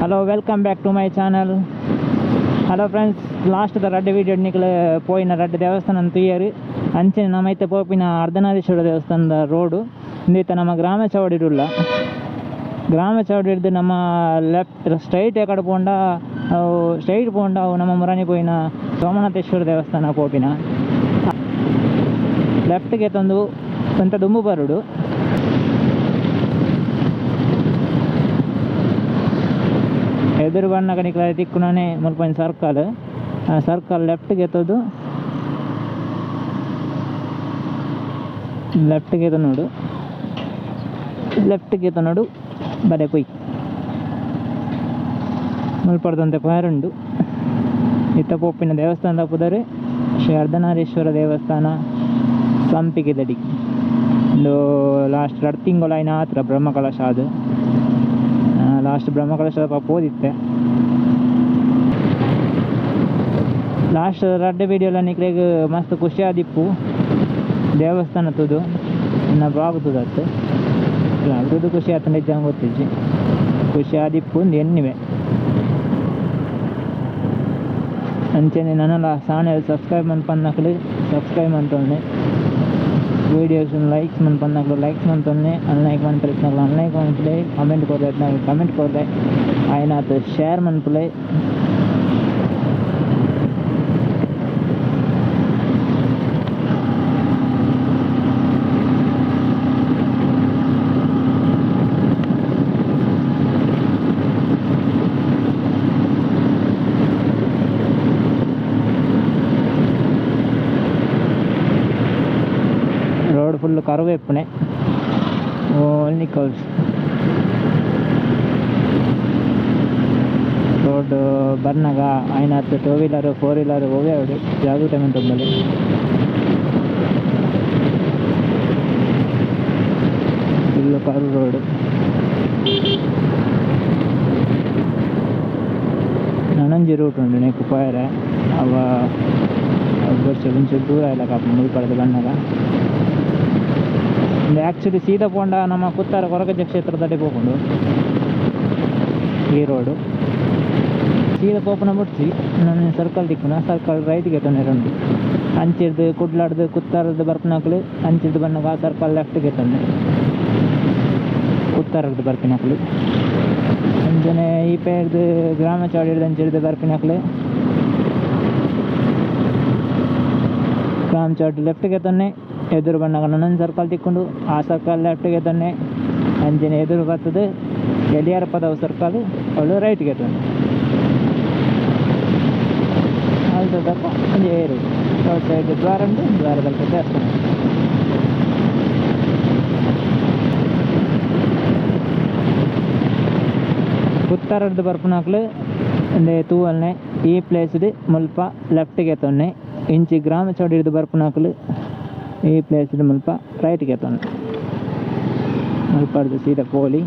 Hello welcome back to my channel. Hello friends, last ರಡ್ಡೆ video ನಿಕ್ಲೆ ಪೋಯಿನ ರಡ್ಡೆ ದೇವಸ್ಥಾನ ತುಯ್ಯರು ಅಂಚೆ ನಮ್ಮೈತೆ ಪೋಪಿನ ಅರ್ಧನಾರೀಶ್ವರ ದೇವಸ್ಥಾನದ ರೋಡು ಇಂದೈತೆ ನಮ್ಮ ಗ್ರಾಮ ಚೌಡಿರುಲ್ಲ. ಗ್ರಾಮ ಚೌಡಿ ಹಿಡ್ದು ನಮ್ಮ ಲೆಫ್ಟ್ ಸ್ಟ್ರೈಟ್ ಕಡೆ ಪೋಂಡ ಸ್ಟ್ರೈಟ್ ಪೋಂಡ ನಮ್ಮ ಮುರಾನಿ ಪೋಯಿನ ಸೋಮನಾಥೇಶ್ವರ ದೇವಸ್ಥಾನ ಪೋಪಿನ ಲೆಫ್ಟ್ಗೆ ತಂದು ಸ್ವಂತ ದುಂಬು ಬರುಡು. ಎದುರು ಬಣ್ಣ ಕಣಿಕಲ ತಿಕ್ಕುನೇ ಮುಲ್ಪನ ಸರ್ಕಲ್ ಲೆಫ್ಟ್ಗೆ ಎತ್ತೋದು. ಲೆಫ್ಟ್ಗೆ ಎತ್ತ ನೋಡು ಬಡೆ ಕೊಯ್ ಮುಲ್ಪಡ್ದಂತೆ ಪಾರುಂಡು. ಇತ್ತ ಪೋಪಿನ ದೇವಸ್ಥಾನದ ಪುದರೆ ಶ್ರೀ ಅರ್ಧನಾರೀಶ್ವರ ದೇವಸ್ಥಾನ ಸಂಪಿಗೆದಡಿ ಒಂದು ಲಾಸ್ಟ್ 2 ತಿಂಗಳಾಯಿನ ಹತ್ರ ಬ್ರಹ್ಮಕಲಶ ಅದು ಲಾಸ್ಟ್ ಬ್ರಹ್ಮಕಲಶ ಓದಿತ್ತೆ. ಲಾಸ್ಟ್ ರಡ್ಡೆ ವೀಡಿಯೋಲ ನಿಕ್ಲೆಗ್ ಮಸ್ತ್ ಖುಷಿ ಆದಿಪ್ಪು ದೇವಸ್ಥಾನ ತುದು ಇನ್ನು ಬಾಗುತ್ತದೆ ಅತ್ತು ಅದ್ರದ್ದು ಖುಷಿ ಆತ ನಿಜ ಗೊತ್ತಿಜ್ಜಿ ಖುಷಿ ಆದಿಪ್ಪು ಒಂದು ಎನ್ನಿವೆ ಅಂಚೆನೆ ನನ್ನಲ್ಲ ಚಾನೆಲ್ ಸಬ್ಸ್ಕ್ರೈಬ್ ಮನ್ಪನ್ನಕ್ಲು ಸಬ್ಸ್ಕ್ರೈಬ್ ಮಂತೊನ್ನೆ, ವೀಡಿಯೋಸ್ ಲೈಕ್ಸ್ ಮನ್ಪನ್ನಕ್ಲು ಲೈಕ್ಸ್ ಮಂತೊನ್ನೆ, ಅನ್ಲೈಕ್ ಮನ್ಪಲಿತ್ನಕ್ಲು ಅನ್ಲೈಕ್ ಮನ್ಪುಲೆ, ಕಮೆಂಟ್ ಕೊರ್ಲೆ ಕಮೆಂಟ್ ಕೊರ್ಲೆ ಆಯ್ನಾತ್ ಶೇರ್ ಮನ್ಪುಲೆ. ರೋಡ್ ಫುಲ್ ಕರುವೆಪ್ಪನೆ ಓನ್ಲಿ ಕರ್ವ್ಸ್. ರೋಡ್ ಬರ್ನಾಗ ಆಯ್ನಾತ್ 2 ವೀಲರ್ 4 ವೀಲರ್ ಹೋಗೇ ಅವಡು ಯಾವುದು ಟೈಮ್ ತೊಂಬಲ್ಲಿ ಫುಲ್ ಕರು ರೋಡು. ನನಂಜಿ ರೂಟ್ ಉಂಡು ನೆಕ್ಕು ಪೋಯರೆ ಅವ ಒಂಚೂರು ದೂರ ಇಲ್ಲ ಕಾಪ ಮುಲ್ಪಡದು ಬಣ್ಣಗ. ಆ್ಯಕ್ಚುಲಿ ಸೀದಾ ಪೋಂಡ ನಮ್ಮ ಕುತ್ತಾರ ಕೊರಗಜ್ಜ ಕ್ಷೇತ್ರದಲ್ಲಿ ಹೋಗ್ಕೊಂಡು ಈ ರೋಡು ಸೀದಾ ಪೋಪನ ಮುಟ್ಸಿ ನಾನು ಸರ್ಕಲ್ ತಿಕ್ಕುನ ಸರ್ಕಲ್ ರೈಟ್ಗೆ ತಂದೆ ಅಂಚಿರ್ದು ಕುಡ್ಲಾಡ್ದು ಕುತ್ತಾರದ್ದು ಬರ್ಪಿನಾಕ್ಲು ಅಂಚಿರ್ದು ಬಣ್ಣಗ ಸರ್ಕಲ್ ಲೆಫ್ಟ್ಗೆ ತಂದೆ ಕುತ್ತಾರದ್ದು ಬರ್ಪಿನಾಕ್ಲು ಅಂಜನೆ ಈ ಪೇರ್ದು ಗ್ರಾಮ ಚೌಡಿ ಹಿಡ್ದು ಅಂಚಿರ್ದು ಬರ್ಪಿನಾಕ್ಲು ಗ್ರಾಮ ಚೌಡಿ ಲೆಫ್ಟ್ಗೆ ತಂದೆ ಎದುರು ಬಣ್ಣಗ ನನ್ನೊಂದು ಸರ್ಕಲ್ ತಿಕ್ಕೊಂಡು ಆ ಸರ್ಕಲ್ ಲೆಫ್ಟ್ಗೆ ತಂದೆ ಅಂಜನೆ ಎದುರು ಬರ್ತದೆ ಯಡಿಯೂರಪ್ಪದವ ಸರ್ಕಲ್ ಅವಳು ರೈಟ್ಗೆ ತಂದೆ ಅಲ್ದಪ್ಪ ಒಂದು ಏರು ಔಟ್ ಸೈಡ್ ದ್ವಾರ ಉಂಟು ದ್ವಾರದಲ್ಲಿ ದೇವಸ್ಥಾನ. ಕುತ್ತಾರದ್ದು ಬರ್ಪುನಾಕ್ಲು ಒಂದು ತೂವಲ್ನೆ ಈ ಪ್ಲೇಸ್ದು ಮುಲ್ಪ ಲೆಫ್ಟ್ಗೆ ತೊನ್ನೆ ಇಂಚಿ ಗ್ರಾಮ ಚೌಡಿ ಹಿಡ್ದು ಬರ್ಪುನಾಕ್ಲು ಈ ಪ್ಲೇಸ್ ಮುಲ್ಪ ರೈಟ್ಗೆ ತೊಂದು ಮುಲ್ಪಡ್ದು ಸೀದಾ ಪೋಲಿ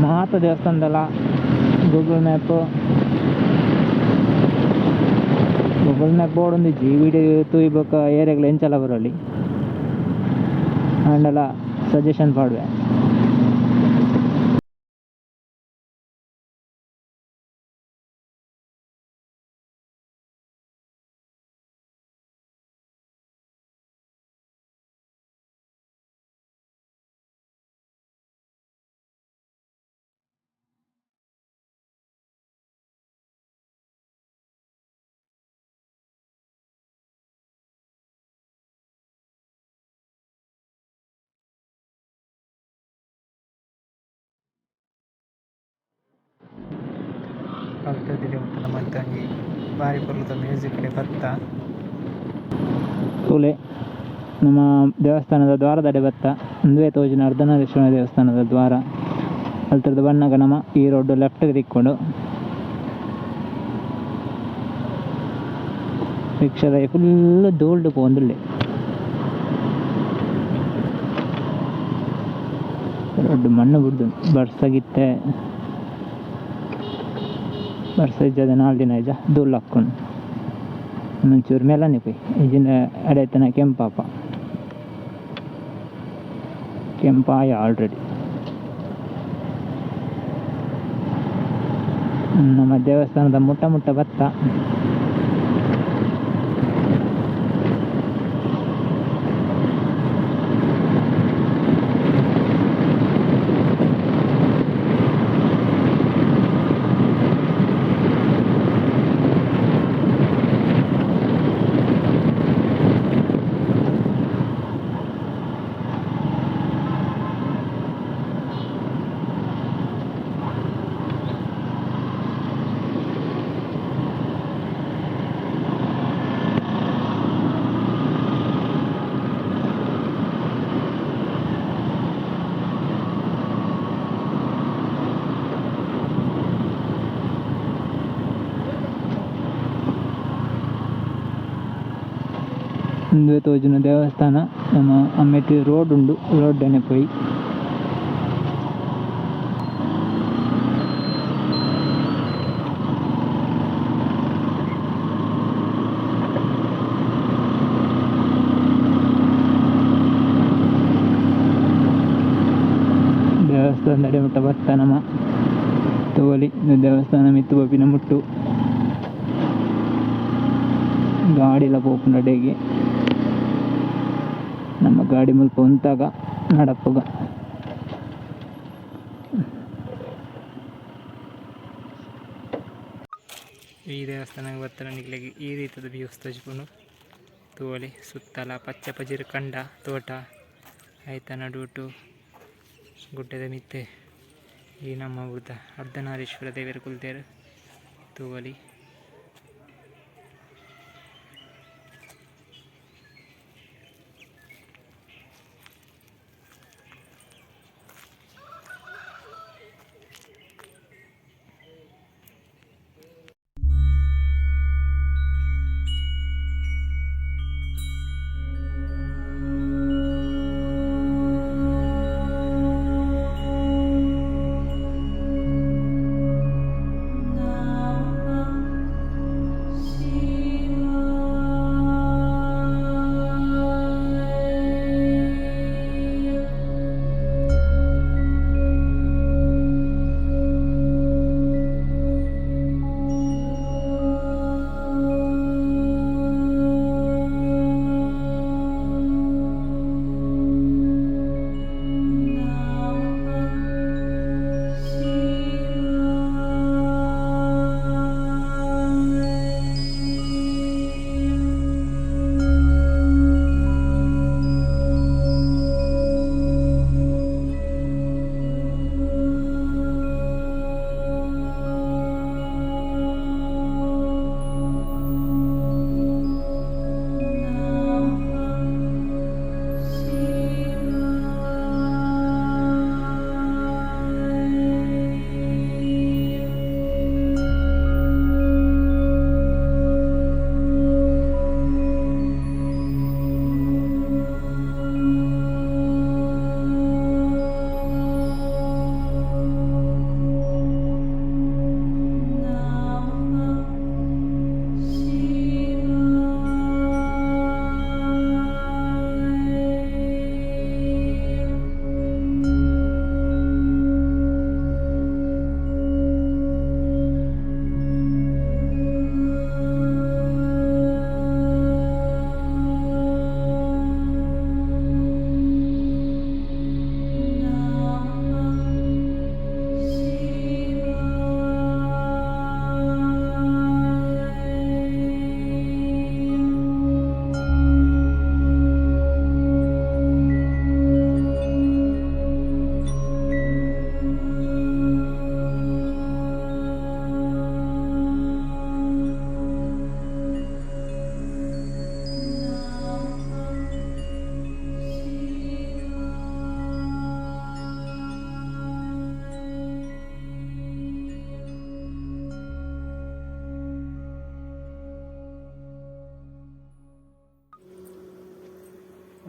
ಮಾತ ದೇವಸ್ಥಾನದಲ್ಲ. ಗೂಗಲ್ ಮ್ಯಾಪ್ ಬೋರ್ಡ್ ಒಂದಿಜ್ಜಿ ವಿಡಿಯೋ ತೂಯ್ಬೇಕು ಏರಿಯಾಗಳು ಎಂಚಲ್ಲ ಬರೋಲ್ಲಿ ಆಂಡಲ ಸಜೆಷನ್ ಪಾಡುವೆ. ಕಲ್ತದಿರಿ ಮತ್ತು ನಮ್ಮ ತಂಗಿ ಬಾರಿ ಬರುತ್ತ ಮ್ಯೂಸಿಕ್ಗೆ ಬರ್ತಾ ಕೂಲೆ ನಮ್ಮ ದೇವಸ್ಥಾನದ ದ್ವಾರದಡೆ ಬತ್ತ ಒಂದುವೇ ತೋಜಿನ ಅರ್ಧನಾರೀಶ್ವರ ದೇವಸ್ಥಾನದ ದ್ವಾರ ಅಲ್ತರದ ಬಣ್ಣಗ ನಮ್ಮ ಈ ರೋಡ್ ಲೆಫ್ಟ್ಗೆ ತಿಕ್ಕೊಂಡು ರಿಕ್ಷಾದ ಫುಲ್ ಧೂಳ್ಡು ಪೋಂದುಳ್ಳೆ ರೋಡ್ ಮಣ್ಣು ಬಿಡ್ದು ಬರ್ಸಾಗಿತ್ತೆ ಬರ್ಸ ಇಜ್ಜದ 4 ದಿನ ಇಜ್ಜ ಧೂಳು ಹಾಕ್ಕೊಂಡು ಒಂಚೂರು ಮೇಲನೆ ಪೋಯ್ ಈಜಿನ ಅಡೆತನ ಕೆಂಪಾಪ ಕೆಂಪಾಯ ಆಲ್ರೆಡಿ. ನಮ್ಮ ದೇವಸ್ಥಾನದ ಮುಟ್ಟ ಭತ್ತ. ಮುಂದೆ ತೋಜಿನ ದೇವಸ್ಥಾನ ನಮ್ಮ ಅಮ್ಮೆಟ್ಟಿ ರೋಡ್ ಉಂಡು, ರೋಡ್ಡನೆ ಪೋಯಿ ದೇವಸ್ಥಾನ ಮುಟ್ಟ ಭತ್ತ ನಮ್ಮ ತೋಲಿ ದೇವಸ್ಥಾನ ಮಿತ್ತು ಬಪ್ಪಿನ ಮುಟ್ಟು ಗಾಡಿಲ ಪೋಪುಂಡಡೆಗೆ ನಮ್ಮ ಗಾಡಿ ಮುಲ್ಪ ಉಂತಾಗ ನಡಪ್ಪುಗ ಈ ದೇವಸ್ಥಾನಕ್ಕೆ ಬರ್ತಾರೆ ನಿಗ್ಲಿಗೆ ಈ ರೀತಿಯ ವ್ಯೂಸ್ ತಜ್ಕೊಂಡು ತೋಲಿ ಸುತ್ತಲ ಪಚ್ಚ ಪಜಿರು ಕಂಡ ತೋಟ ಆಯ್ತ ನಡುಟು ಗುಡ್ಡದ ಮಿತ್ತೆ ಈ ನಮ್ಮ ಗುಡ್ಡ ಅರ್ಧನಾರೀಶ್ವರ ದೇವರ ಕುಲ್ತೇರು ತೋಲಿ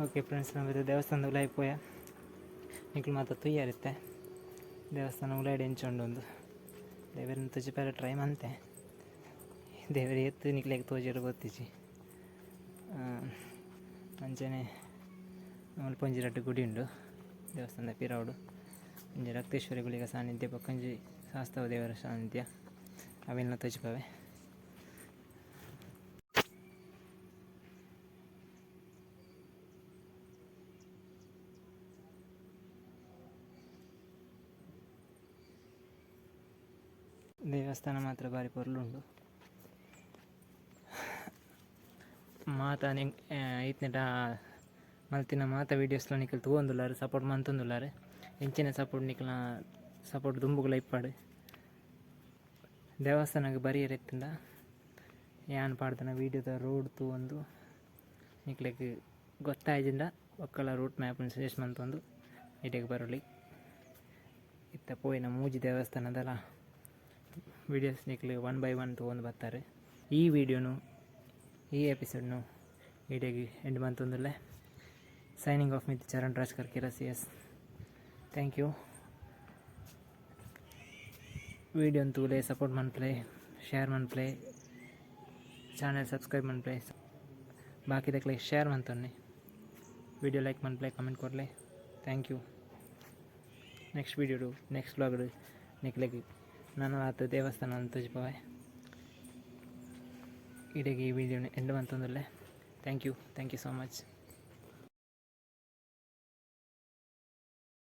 ಓಕೆ ಫ್ರೆಂಡ್ಸ್, ನಾವಿದು ದೇವಸ್ಥಾನದ ಉಲಾಯಿ ಪೋಯ ನಿಕ್ಲು ಮಾತ್ರ ತುಯ್ಯಾರಿತ್ತೆ ದೇವಸ್ಥಾನ ಉಲಾಯ್ಡು ಎಂಚೊಂಡು ಒಂದು ದೇವರನ್ನ ತುಜಿಪೇರ ಟ್ರೈ ಮಂತೆ ದೇವರ ಎತ್ತು ನಿಕ್ಲಿಗೆ ತೋಜಿರು ಗೊತ್ತಿಜಿ ಅಂಚನೆ ಮುಲ್ಪ ಒಂಜಿ ರಡ್ಡು ಗುಡಿ ಉಂಡು ದೇವಸ್ಥಾನದ ಪಿರೌಡು ಇಂಜಿ ರಕ್ತೇಶ್ವರಿ ಗುಳಿಗ ಸಾನ್ನಿಧ್ಯ ಪಕ್ಕಂಜಿ ಶಾಸ್ತವ ದೇವರ ಸಾನ್ನಿಧ್ಯ ಅವೆಲ್ಲ ತೋಜಿಪವೆ. ದೇವಸ್ಥಾನ ಮಾತ್ರ ಬಾರಿ ಪೊರ್ಲುಂಡು. ಮಾತ ಐತ್ನೆಟ ಮಲ್ತಿನ ಮಾತ ವೀಡಿಯೋಸ್ಲ ನಿಖಲ್ ತೂವೊಂದುಲ್ಲಾರು ಸಪೋರ್ಟ್ ಮಂತೊಂದುಲ್ಲಾರು. ಎಂಚಿನ ಸಪೋರ್ಟ್ ನಿಖಲ್ನ ಸಪೋರ್ಟ್ ದುಂಬುಗಳ ಇಪ್ಪಾಡು. ದೇವಸ್ಥಾನಕ್ಕೆ ಬರಿಯರ್ ಎತ್ತಿಂದ ಯಾನ್ ಪಾಡ್ದನ ವೀಡಿಯೋದ ರೋಡ್ ತೂವೊಂದು ನಿಕ್ಲೆಗ್ ಗೊತ್ತಾಯ್ದಿಂದ ಒಕ್ಕಲ ರೂಟ್ ಮ್ಯಾಪ್ನ ಸಜೆಸ್ಟ್ ಮಂತೊಂದು ಇಟೆಗೆ ಬರೋಲಿ. ಇತ್ತ ಪೋಯಿನ ಮೂಜಿ ದೇವಸ್ಥಾನದಲ್ಲ ವೀಡಿಯೋಸ್ ನಿಕ್ಲು 1 by 1 ತಗೊಂಡು ಬರ್ತಾರೆ. ಈ ವಿಡಿಯೋನು ಈ ಎಪಿಸೋಡ್ನು ಇಡೆಗೆ ಎಂಡ್ ಮಂತೊಂದುಲ್ಲೆ. Signing off with Charan Raj ಕರ್ಕಿರಸ್. Yes, thank you. ವಿಡಿಯೋನ್ ತೂಲೆ ಸಪೋರ್ಟ್ ಮನ್ಪ್ಲೆ, ಶೇರ್ ಮನ್ಪ್ಲೆ, ಚಾನಲ್ ಸಬ್ಸ್ಕ್ರೈಬ್ ಮನ್ಪ್ಲೆ, ಬಾಕಿದಕ್ಲೆ ಶೇರ್ ಮಂತೊನ್ನೆ, ವಿಡಿಯೋ ಲೈಕ್ ಮನ್ಪ್ಲೆ, ಕಮೆಂಟ್ ಕೊಡ್ಲೆ. Thank you. ನೆಕ್ಸ್ಟ್ ವಿಡಿಯೋಡು ನೆಕ್ಸ್ಟ್ ವ್ಲಾಗ್ಡು ನಿಕ್ಲೆಗೆ ನಾನು ಆತ ದೇವಸ್ಥಾನ ಅಂತ ತೋಜಿಪವೆ. ಇಡೆಗೆ ಈ ವಿಡಿಯೋನ ಎಂಡ್ ಮಂತೊಂದುಲ್ಲೆ. Thank you so much.